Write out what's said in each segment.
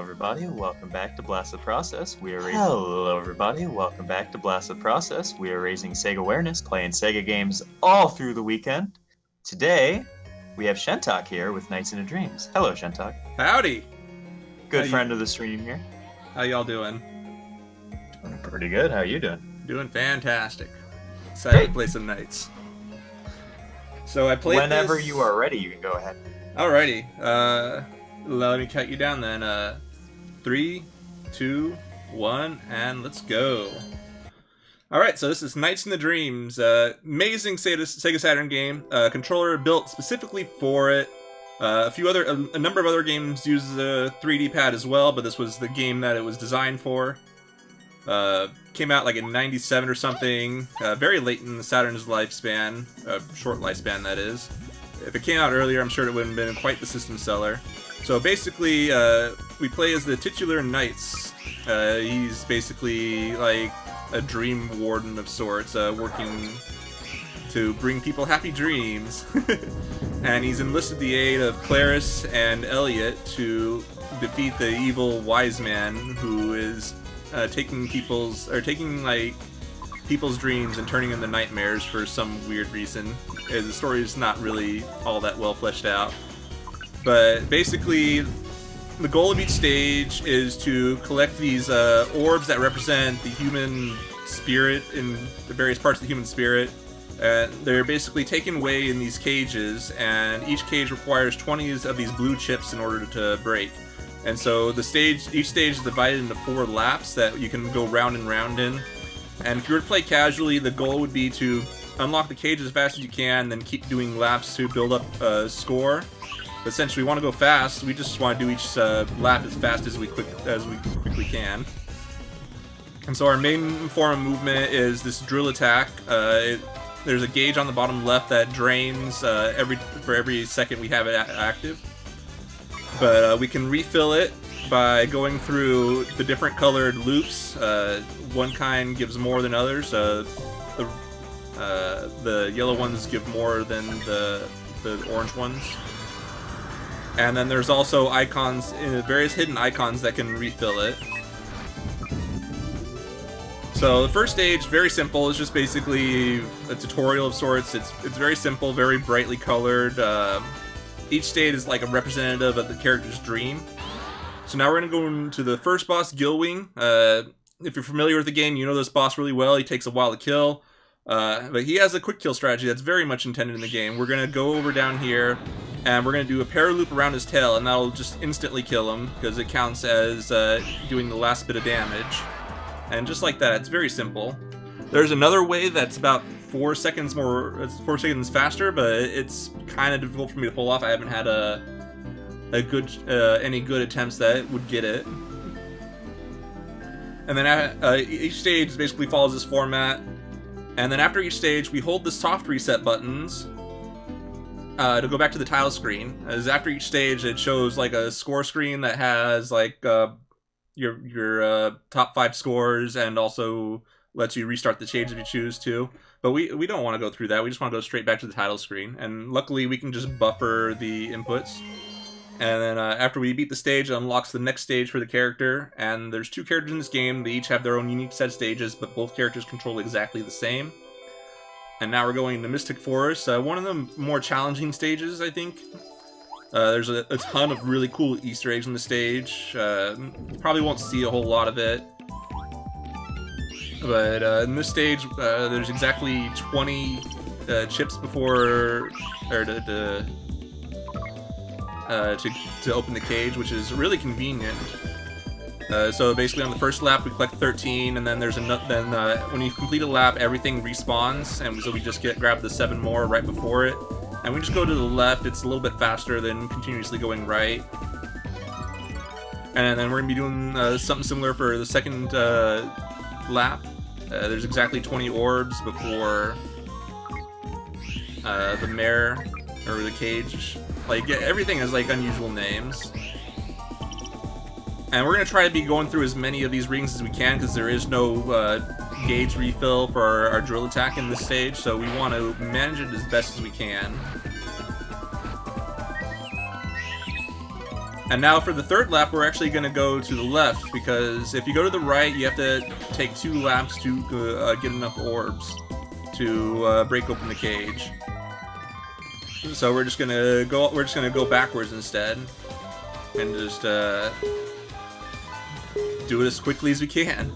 everybody. Welcome back to Blast the Process. Hello, everybody. Welcome back to Blast the Process. We are raising Sega awareness, playing Sega games all through the weekend. Today, we have Shentok here with Nights into Dreams. Hello, Shentok. Howdy. Good friend of the stream here. How y'all doing? Doing pretty good. How are you doing? Doing fantastic. Excited to play some Nights. So I played Whenever you are ready, you can go ahead. Alrighty. Let me cut you down then. 3, 2, 1, and let's go. Alright, so this is Nights into Dreams. Amazing Sega Saturn game. Controller built specifically for it. A number of other games use the 3D pad as well, but this was the game that it was designed for. Came out like in '97 or something, very late in the Saturn's lifespan, short lifespan that is. If it came out earlier, I'm sure it would have been quite the system seller. So basically, we play as the titular Knights. He's basically like a dream warden of sorts, working to bring people happy dreams. And he's enlisted the aid of Claris and Elliot to defeat the evil wise man who is taking people's dreams and turning them into nightmares for some weird reason. The story is not really all that well fleshed out. But basically, the goal of each stage is to collect these orbs that represent the human spirit in the various parts of the human spirit. They're basically taken away in these cages, and each cage requires 20 of these blue chips in order to break. And so each stage is divided into 4 laps that you can go round and round in. And if you were to play casually, the goal would be to unlock the cage as fast as you can, then keep doing laps to build up a score. But since we want to go fast, we just want to do each lap as fast as we quickly can. And so our main form of movement is this drill attack. There's a gauge on the bottom left that drains for every second we have it active. But we can refill it by going through the different colored loops. One kind gives more than others. The yellow ones give more than the orange ones. And then there's also icons, various hidden icons that can refill it. So the first stage, very simple. It's just basically a tutorial of sorts. It's very simple, very brightly colored. Each state is like a representative of the character's dream. So now we're going to go into the first boss, Gilwing. If you're familiar with the game, you know this boss really well. He takes a while to kill. But he has a quick kill strategy that's very much intended in the game. We're going to go over down here, and we're going to do a parry loop around his tail, and that'll just instantly kill him, because it counts as doing the last bit of damage. And just like that, it's very simple. There's another way that's about 4 seconds faster, but it's kind of difficult for me to pull off. I haven't had any good attempts that would get it. And then each stage basically follows this format. And then after each stage, we hold the soft reset buttons to go back to the title screen. As after each stage, it shows like a score screen that has like your top 5 scores, and also lets you restart the stage if you choose to. But we don't want to go through that. We just want to go straight back to the title screen. And luckily, we can just buffer the inputs. And then after we beat the stage, it unlocks the next stage for the character. And there's 2 characters in this game. They each have their own unique set of stages, but both characters control exactly the same. And now we're going to Mystic Forest. One of the more challenging stages, I think. There's a ton of really cool Easter eggs on the stage. Probably won't see a whole lot of it. But in this stage, there's exactly 20 chips before, or to open the cage, which is really convenient. So basically, on the first lap, we collect 13, and then when you complete a lap, everything respawns, and so we just grab the 7 more right before it, and we just go to the left. It's a little bit faster than continuously going right. And then we're gonna be doing something similar for the second lap. There's exactly 20 orbs before the mare, or the cage. Like, everything has like unusual names. And we're going to try to be going through as many of these rings as we can, because there is no gauge refill for our drill attack in this stage, so we want to manage it as best as we can. And now for the third lap, we're actually going to go to the left, because if you go to the right, you have to take 2 laps to get enough orbs to break open the cage. So we're just gonna go backwards instead, and just do it as quickly as we can.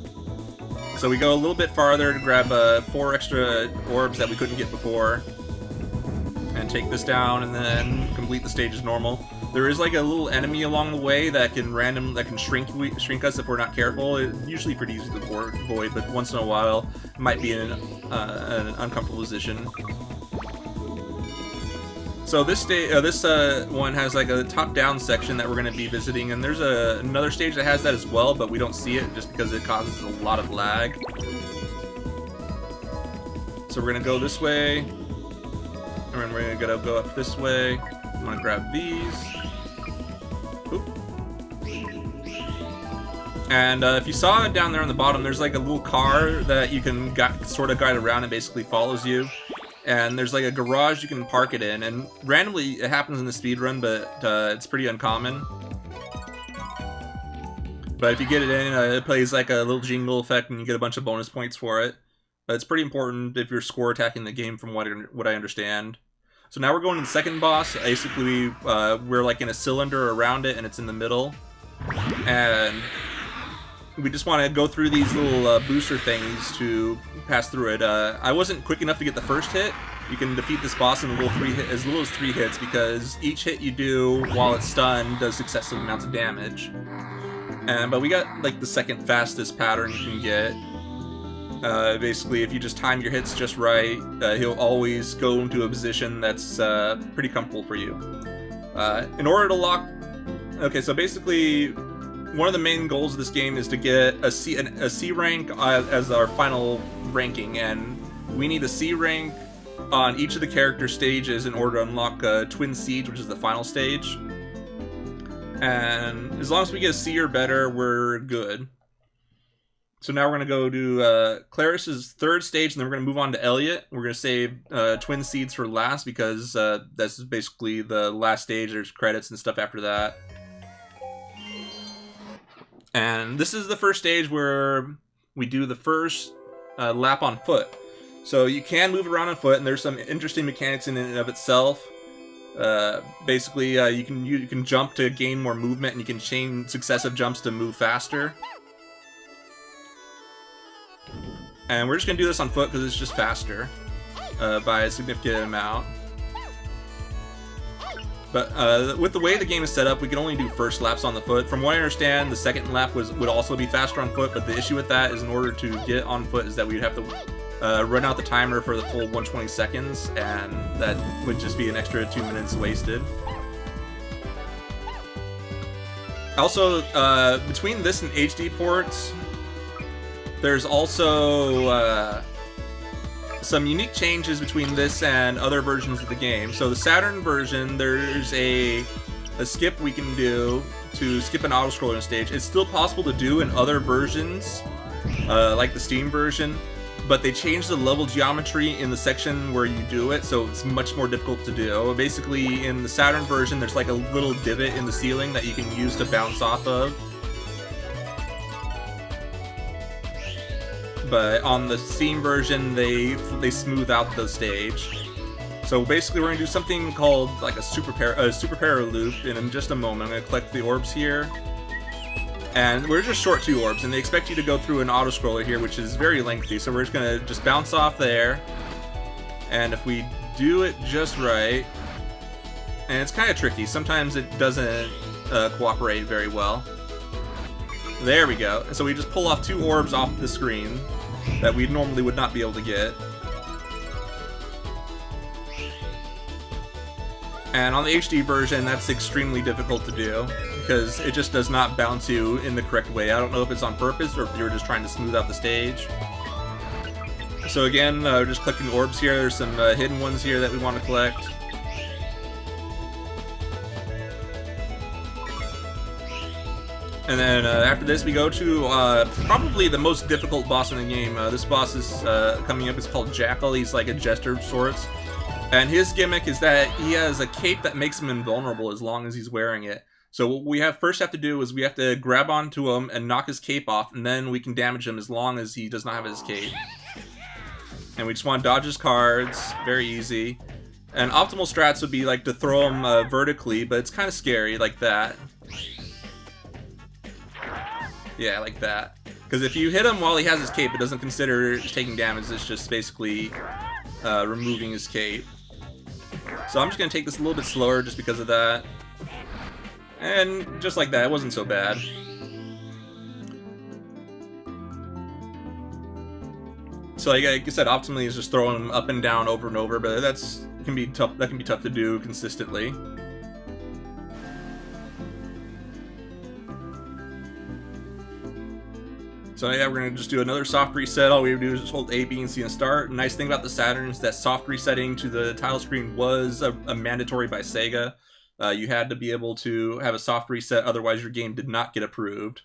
So we go a little bit farther to grab 4 extra orbs that we couldn't get before, and take this down, and then complete the stage as normal. There is like a little enemy along the way that can shrink us if we're not careful. It's usually pretty easy to avoid, but once in a while it might be in an uncomfortable position. So this one has like a top-down section that we're going to be visiting, and there's another stage that has that as well, but we don't see it just because it causes a lot of lag. So we're going to go this way, and then we're going to go up this way. I'm going to grab these. Oop. And if you saw it down there on the bottom, there's like a little car that you can sort of guide around and basically follows you. And there's like a garage you can park it in, and randomly it happens in the speedrun, but it's pretty uncommon. But if you get it in, it plays like a little jingle effect and you get a bunch of bonus points for it. But it's pretty important if you're score attacking the game, from what I understand. So now we're going to the second boss. Basically, we're like in a cylinder around it, and it's in the middle. And we just want to go through these little booster things to pass through it. I wasn't quick enough to get the first hit. You can defeat this boss in as little as 3 hits, because each hit you do while it's stunned does successive amounts of damage. But we got like the second fastest pattern you can get. Basically, if you just time your hits just right, he'll always go into a position that's pretty comfortable for you. In order to lock... Okay, so basically, one of the main goals of this game is to get a C rank as our final ranking, and we need a C rank on each of the character stages in order to unlock Twin Siege, which is the final stage. And as long as we get a C or better, we're good. So now we're going to go to Claris's third stage, and then we're going to move on to Elliot. We're going to save Twin Seeds for last, because this is basically the last stage. There's credits and stuff after that. And this is the first stage where we do the first lap on foot. So you can move around on foot, and there's some interesting mechanics in and of itself. Basically, you can jump to gain more movement, and you can chain successive jumps to move faster. And we're just going to do this on foot because it's just faster by a significant amount. But with the way the game is set up, we can only do first laps on the foot. From what I understand, the second lap would also be faster on foot, but the issue with that is, in order to get on foot, is that we'd have to run out the timer for the full 120 seconds, and that would just be an extra 2 minutes wasted. Also, between this and HD ports, there's also some unique changes between this and other versions of the game. So the Saturn version, there's a skip we can do to skip an auto-scrolling stage. It's still possible to do in other versions, like the Steam version, but they changed the level geometry in the section where you do it, so it's much more difficult to do. Basically, in the Saturn version, there's like a little divot in the ceiling that you can use to bounce off of. But on the Steam version, they smooth out the stage. So basically, we're gonna do something called like a super para loop in just a moment. I'm gonna collect the orbs here, and we're just short 2 orbs, and they expect you to go through an auto scroller here, which is very lengthy. So we're just gonna bounce off there, and if we do it just right, and it's kind of tricky. Sometimes it doesn't cooperate very well. There we go. And so we just pull off 2 orbs off the screen that we normally would not be able to get. And on the HD version, that's extremely difficult to do, because it just does not bounce you in the correct way. I don't know if it's on purpose or if you're just trying to smooth out the stage. So again, just collecting orbs here. There's some hidden ones here that we want to collect. And then after this, we go to probably the most difficult boss in the game. This boss is coming up. It's called Jackal. He's like a jester of sorts. And his gimmick is that he has a cape that makes him invulnerable as long as he's wearing it. So what we first have to do is we have to grab onto him and knock his cape off, and then we can damage him as long as he does not have his cape. And we just want to dodge his cards, very easy. And optimal strats would be like to throw him vertically, but it's kind of scary like that. Yeah, like that. Because if you hit him while he has his cape, it doesn't consider taking damage, it's just basically removing his cape. So I'm just going to take this a little bit slower just because of that. And just like that, it wasn't so bad. So like I said, optimally is just throwing him up and down over and over, but that can be tough to do consistently. So yeah, we're going to just do another soft reset. All we have to do is just hold A, B, and C and start. Nice thing about the Saturn is that soft resetting to the title screen was a mandatory by Sega. You had to be able to have a soft reset, otherwise your game did not get approved.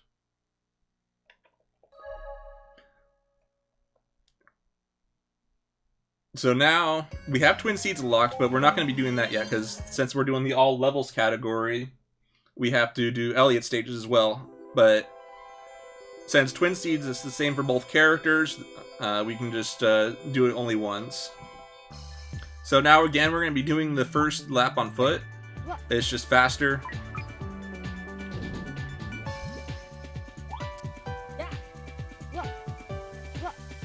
So now, we have Twin Seeds locked, but we're not going to be doing that yet, because since we're doing the all levels category, we have to do Elliott stages as well. But since Twin Seeds is the same for both characters, we can just do it only once. So now again, we're going to be doing the first lap on foot. It's just faster.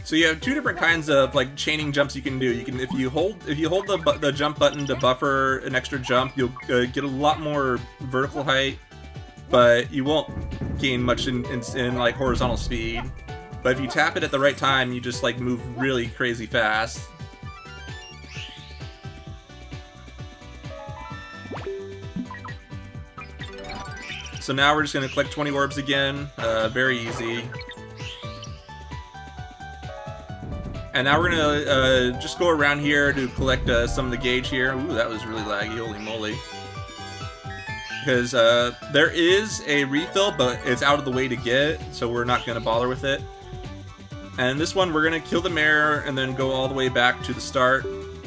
So you have two different kinds of like chaining jumps you can do. You can if you hold the jump button to buffer an extra jump, you'll get a lot more vertical height, but you won't gain much in like horizontal speed. But if you tap it at the right time, you just like move really crazy fast. So now we're just going to collect 20 orbs again, very easy. And now we're going to just go around here to collect some of the gauge here. Ooh, that was really laggy, holy moly. Because there is a refill, but it's out of the way to get, so we're not going to bother with it. And this one, we're going to kill the mare and then go all the way back to the start,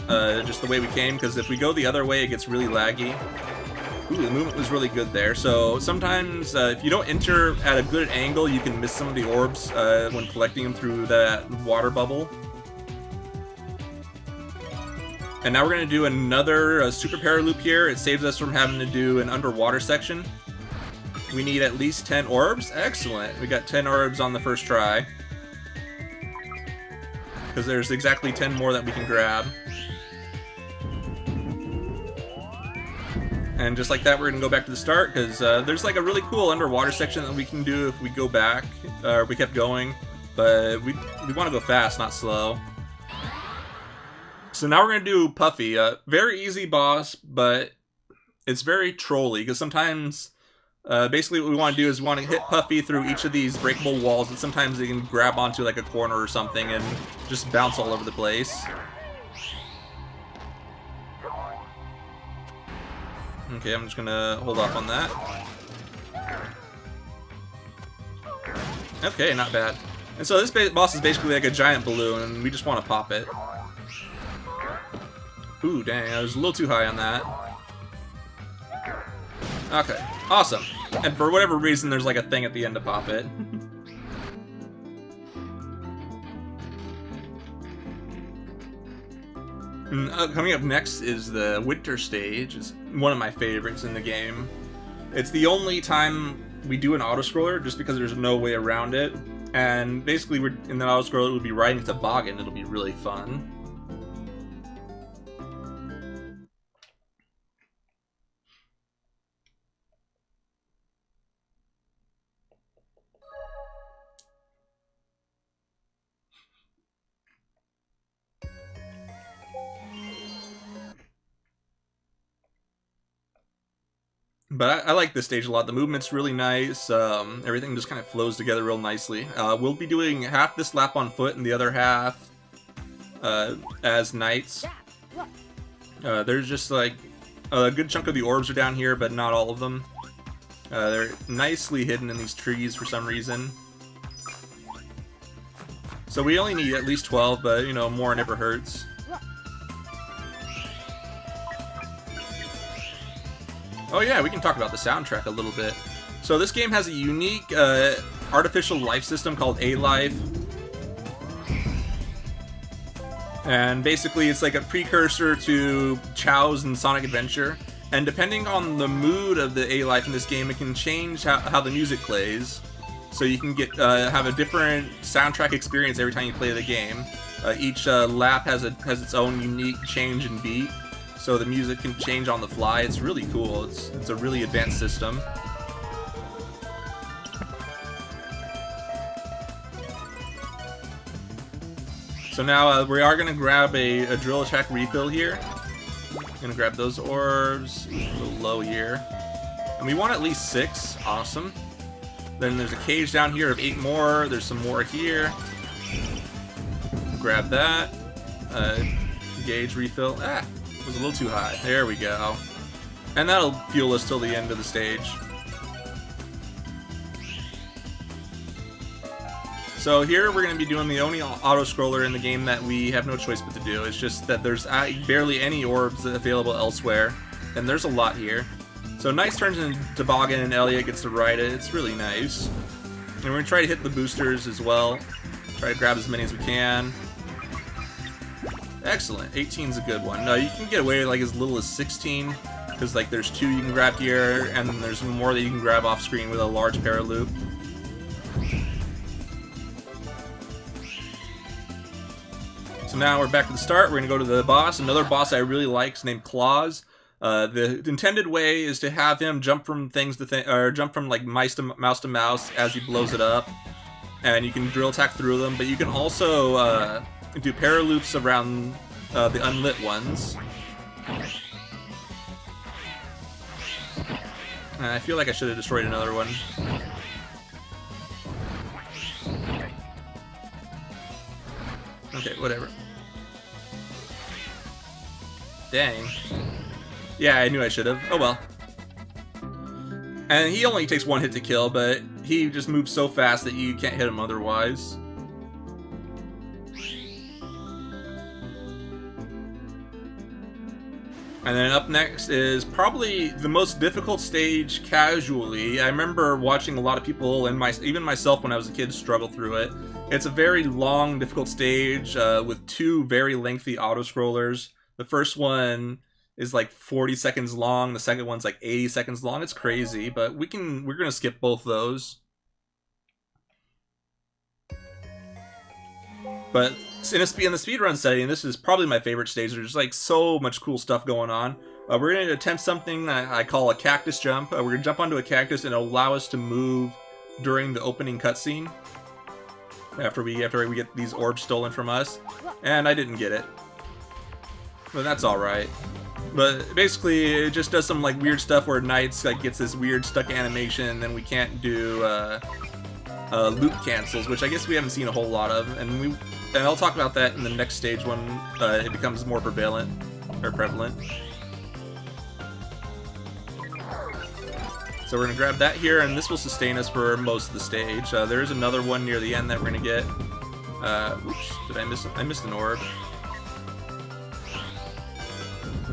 just the way we came, because if we go the other way, it gets really laggy. Ooh, the movement was really good there. So sometimes, if you don't enter at a good angle, you can miss some of the orbs when collecting them through that water bubble. And now we're going to do another super para loop here. It saves us from having to do an underwater section. We need at least 10 orbs. Excellent. We got 10 orbs on the first try. Because there's exactly 10 more that we can grab. And just like that, we're going to go back to the start, because there's like a really cool underwater section that we can do if we go back, or we kept going. But we want to go fast, not slow. So now we're going to do Puffy. Very easy boss, but it's very trolly, because sometimes, basically what we want to do is we want to hit Puffy through each of these breakable walls, and sometimes they can grab onto like a corner or something and just bounce all over the place. Okay, I'm just going to hold off on that. Okay, not bad. And so this boss is basically like a giant balloon, and we just want to pop it. Ooh, dang, I was a little too high on that. Okay, awesome. And for whatever reason, there's like a thing at the end to pop it. Coming up next is the winter stage. It's one of my favorites in the game. It's the only time we do an auto-scroller, just because there's no way around it. And basically, in the auto-scroller, we'll be riding a toboggan. It'll be really fun. But I like this stage a lot. The movement's really nice. Everything just kind of flows together real nicely. We'll be doing half this lap on foot and the other half as knights. There's just like a good chunk of the orbs are down here, but not all of them. They're nicely hidden in these trees for some reason. So we only need at least 12, but you know, more never hurts. Oh yeah, we can talk about the soundtrack a little bit. So this game has a unique artificial life system called A-Life. And basically it's like a precursor to Chow's and Sonic Adventure. And depending on the mood of the A-Life in this game, it can change how the music plays. So you can get have a different soundtrack experience every time you play the game. Each lap has its own unique change in beat. So the music can change on the fly. It's really cool. It's a really advanced system. So now we are going to grab a drill attack refill here. Gonna grab those orbs. A little low here. And we want at least 6. Awesome. Then there's a cage down here of 8 more. There's some more here. Grab that. Gauge refill. Ah, it was a little too high. There we go. And that'll fuel us till the end of the stage. So here we're going to be doing the only auto-scroller in the game that we have no choice but to do. It's just that there's barely any orbs available elsewhere, and there's a lot here. So Nice turns into Toboggan and Elliot gets to ride it. It's really nice. And we're going to try to hit the boosters as well. Try to grab as many as we can. Excellent. 18's a good one. No, you can get away with like as little as 16, because like there's 2 you can grab here, and then there's more that you can grab off screen with a large paraloop. So now we're back to the start. We're going to go to the boss. Another boss I really like is named Claus. The intended way is to have him jump from things to or jump from like mouse to mouse as he blows it up, and you can drill attack through them. But you can also do paraloops around the unlit ones. I feel like I should have destroyed another one. Okay, whatever. Dang. Yeah, I knew I should have. Oh well. And he only takes 1 hit to kill, but he just moves so fast that you can't hit him otherwise. And then up next is probably the most difficult stage casually. I remember watching a lot of people, and even myself when I was a kid, struggle through it. It's a very long, difficult stage with 2 very lengthy auto-scrollers. The first one is like 40 seconds long. The second one's like 80 seconds long. It's crazy, but we're gonna skip both those. But in the speedrun setting, this is probably my favorite stage. There's like so much cool stuff going on. We're going to attempt something I call a cactus jump. We're going to jump onto a cactus and it'll allow us to move during the opening cutscene. After we get these orbs stolen from us. And I didn't get it. But that's alright. But basically, it just does some like weird stuff where Knights like gets this weird stuck animation, and then we can't do loop cancels, which I guess we haven't seen a whole lot of. And I'll talk about that in the next stage when it becomes more prevalent. So we're gonna grab that here, and this will sustain us for most of the stage. There is another one near the end that we're gonna get. Oops, did I miss? I missed an orb.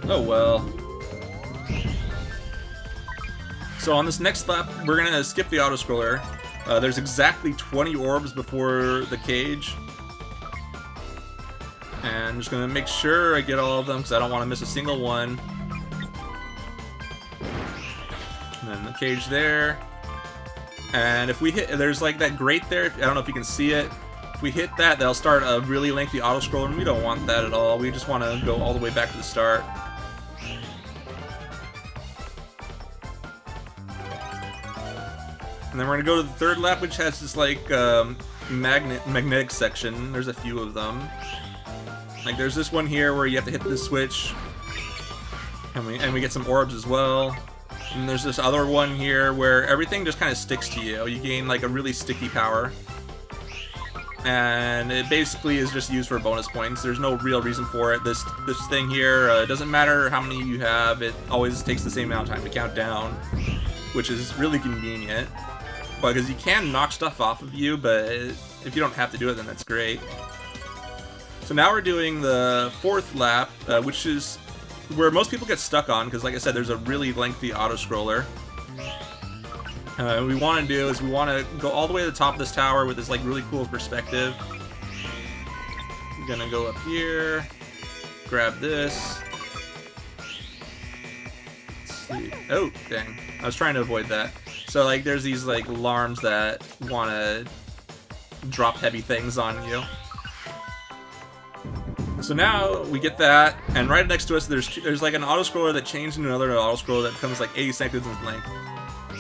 Oh well. So on this next lap, we're gonna skip the auto-scroller. There's exactly 20 orbs before the cage. And I'm just gonna make sure I get all of them because I don't want to miss a single one. And then the cage there. And if we hit, there's like that grate there. I don't know if you can see it. If we hit that, that'll start a really lengthy auto-scroller, and we don't want that at all. We just want to go all the way back to the start. And then we're gonna go to the third lap, which has this like magnetic section. There's a few of them. Like there's this one here where you have to hit this switch, and we get some orbs as well. And there's this other one here where everything just kind of sticks to you. You gain like a really sticky power, and it basically is just used for bonus points. There's no real reason for it. This thing here, it doesn't matter how many you have. It always takes the same amount of time to count down, which is really convenient. Because you can knock stuff off of you, but if you don't have to do it, then that's great. So now we're doing the fourth lap, which is where most people get stuck on, because like I said, there's a really lengthy auto-scroller. What we want to do is we want to go all the way to the top of this tower with this like really cool perspective. I'm gonna go up here, grab this. Let's see. Oh, dang. I was trying to avoid that. So like there's these like alarms that want to drop heavy things on you. So now we get that, and right next to us there's like an auto-scroller that changed into another auto-scroller that becomes like 80 seconds in length.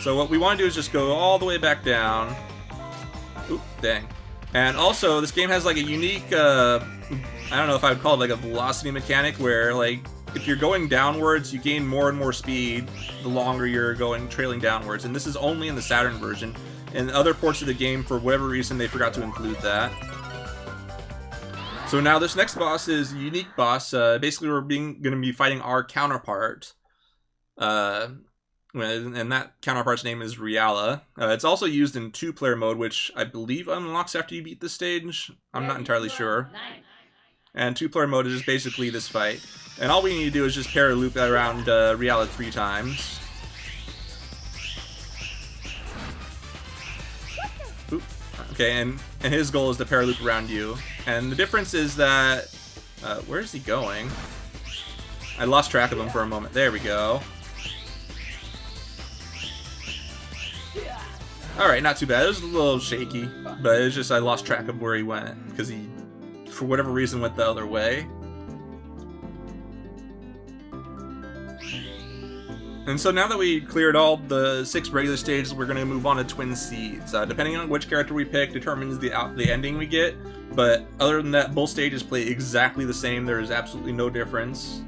So what we want to do is just go all the way back down. Oop, dang. And also, this game has like a unique, I don't know if I would call it like a velocity mechanic, where like, if you're going downwards, you gain more and more speed the longer you're going trailing downwards. And this is only in the Saturn version. In other ports of the game, for whatever reason, they forgot to include that. So now this next boss is a unique boss. Basically, we're going to be fighting our counterpart. And that counterpart's name is Riala. It's also used in 2-player mode, which I believe unlocks after you beat this stage. I'm not entirely sure. And 2-player mode is just basically this fight. And all we need to do is just para-loop around Riala 3 times. Oop. Okay, and his goal is to para-loop around you. And the difference is that... where is he going? I lost track of him for a moment. There we go. Alright, not too bad. It was a little shaky, but it's just I lost track of where he went, because he, for whatever reason, went the other way. And so now that we cleared all the 6 regular stages, we're going to move on to Twin Seeds. Depending on which character we pick determines the ending we get, but other than that, both stages play exactly the same. There is absolutely no difference.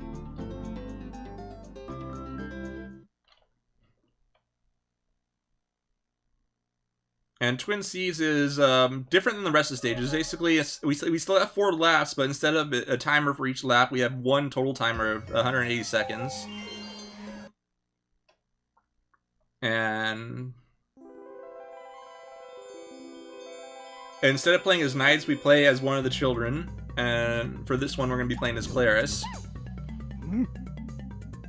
And Twin Seas is different than the rest of the stages. Basically, we still have 4 laps, but instead of a timer for each lap, we have 1 total timer of 180 seconds. And instead of playing as knights, we play as one of the children. And for this one, we're going to be playing as Claris.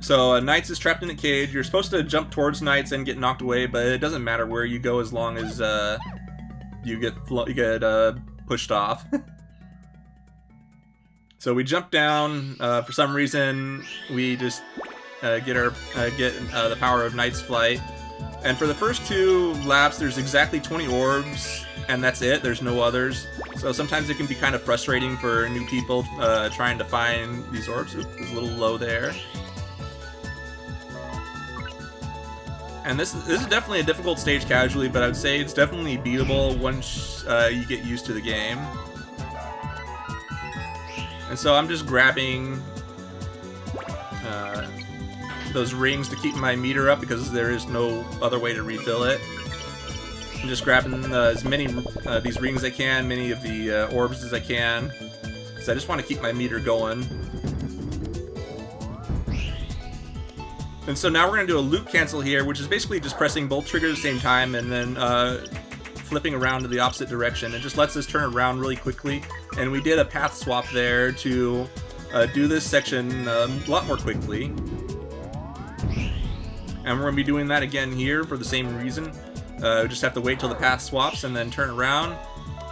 So Knights is trapped in a cage. You're supposed to jump towards Knights and get knocked away, but it doesn't matter where you go as long as you get pushed off. So we jump down. For some reason, we just get the power of Knight's Flight. And for the first 2 laps, there's exactly 20 orbs, and that's it. There's no others. So sometimes it can be kind of frustrating for new people trying to find these orbs. Oops, it's a little low there. And this is definitely a difficult stage casually, but I would say it's definitely beatable once you get used to the game. And so I'm just grabbing those rings to keep my meter up because there is no other way to refill it. I'm just grabbing as many these rings as I can, many of the orbs as I can, because I just want to keep my meter going. And so now we're going to do a loop cancel here, which is basically just pressing both triggers at the same time and then flipping around to the opposite direction. It just lets us turn around really quickly. And we did a path swap there to do this section a lot more quickly. And we're going to be doing that again here for the same reason. We just have to wait till the path swaps and then turn around.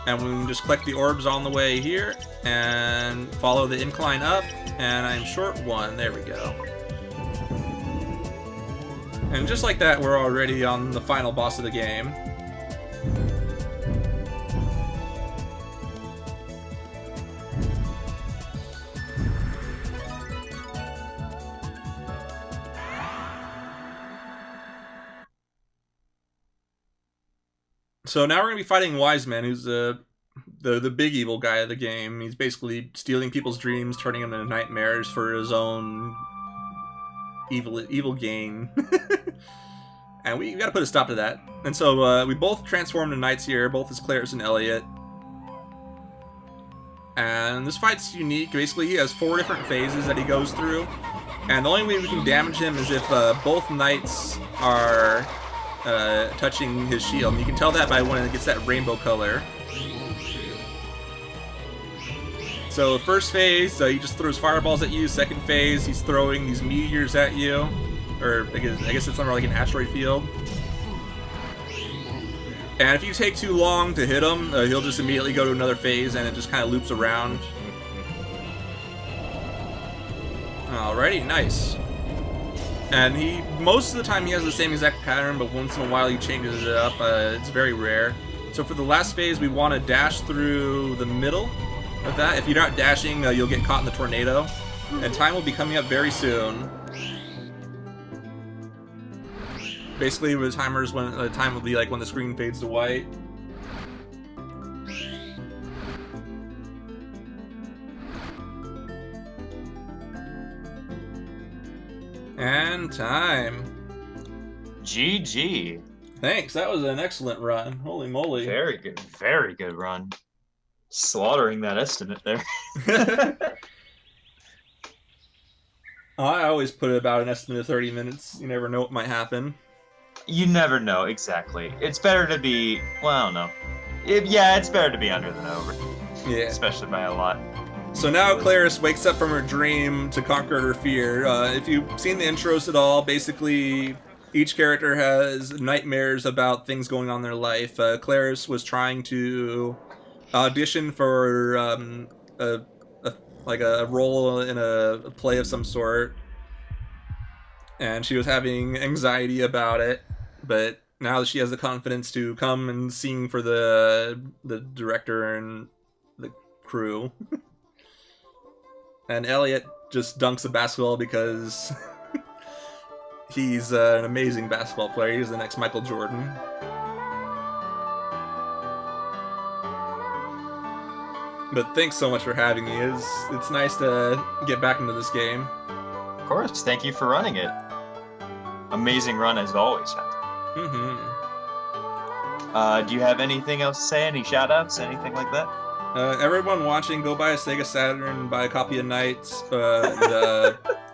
And we can just collect the orbs on the way here and follow the incline up. And I'm short 1. There we go. And just like that, we're already on the final boss of the game. So now we're going to be fighting Wise Man, who's the big evil guy of the game. He's basically stealing people's dreams, turning them into nightmares for his own evil gain. And we got to put a stop to that. And so we both transform to knights here, both as Claris and Elliot. And this fight's unique. Basically, he has 4 different phases that he goes through. And the only way we can damage him is if both knights are touching his shield. And you can tell that by when it gets that rainbow color. So first phase, he just throws fireballs at you. Second phase, he's throwing these meteors at you. Or I guess it's somewhere like an asteroid field. And if you take too long to hit him, he'll just immediately go to another phase and it just kind of loops around. Alrighty, nice. And most of the time he has the same exact pattern, but once in a while he changes it up. It's very rare. So for the last phase, we want to dash through the middle of that. If you're not dashing, you'll get caught in the tornado. And time will be coming up very soon. Basically, the timers when the time will be like when the screen fades to white. And time. GG. Thanks, that was an excellent run. Holy moly. Very good run. Slaughtering that estimate there. I always put about an estimate of 30 minutes. You never know what might happen. You never know, exactly. It's better to be, well, I don't know. It's better to be under than over. Yeah. Especially by a lot. So now Claris wakes up from her dream to conquer her fear. If you've seen the intros at all, basically each character has nightmares about things going on in their life. Claris was trying to audition for a role in a play of some sort, and she was having anxiety about it. But now that she has the confidence to come and sing for the director and the crew. And Elliot just dunks a basketball because he's an amazing basketball player. He's the next Michael Jordan. But thanks so much for having me. It's nice to get back into this game. Of course, thank you for running it. Amazing run as always, Shentok. Do you have anything else to say? Any shout-outs? Anything like that? Everyone watching, go buy a Sega Saturn, buy a copy of Knights,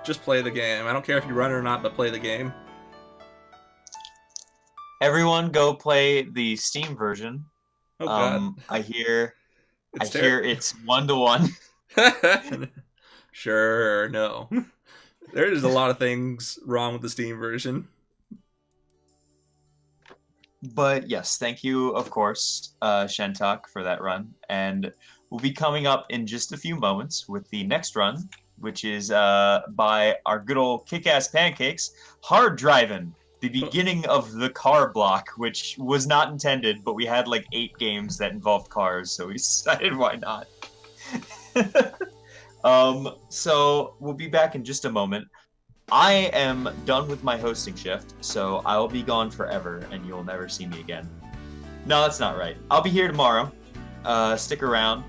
just play the game. I don't care if you run it or not, but play the game. Everyone go play the Steam version. Oh, God. I hear it's 1-to-1. Sure, no. There's a lot of things wrong with the Steam version. But yes, thank you, of course, Shentok, for that run. And we'll be coming up in just a few moments with the next run, which is by our good old Kick-Ass Pancakes, Hard Driving, the beginning of the car block, which was not intended, but we had like 8 games that involved cars, so we decided why not. So we'll be back in just a moment. I am done with my hosting shift, so I'll be gone forever, and you'll never see me again. No, that's not right. I'll be here tomorrow. Stick around,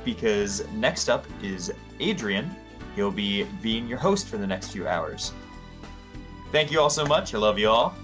because next up is Adrian. He'll be being your host for the next few hours. Thank you all so much. I love you all.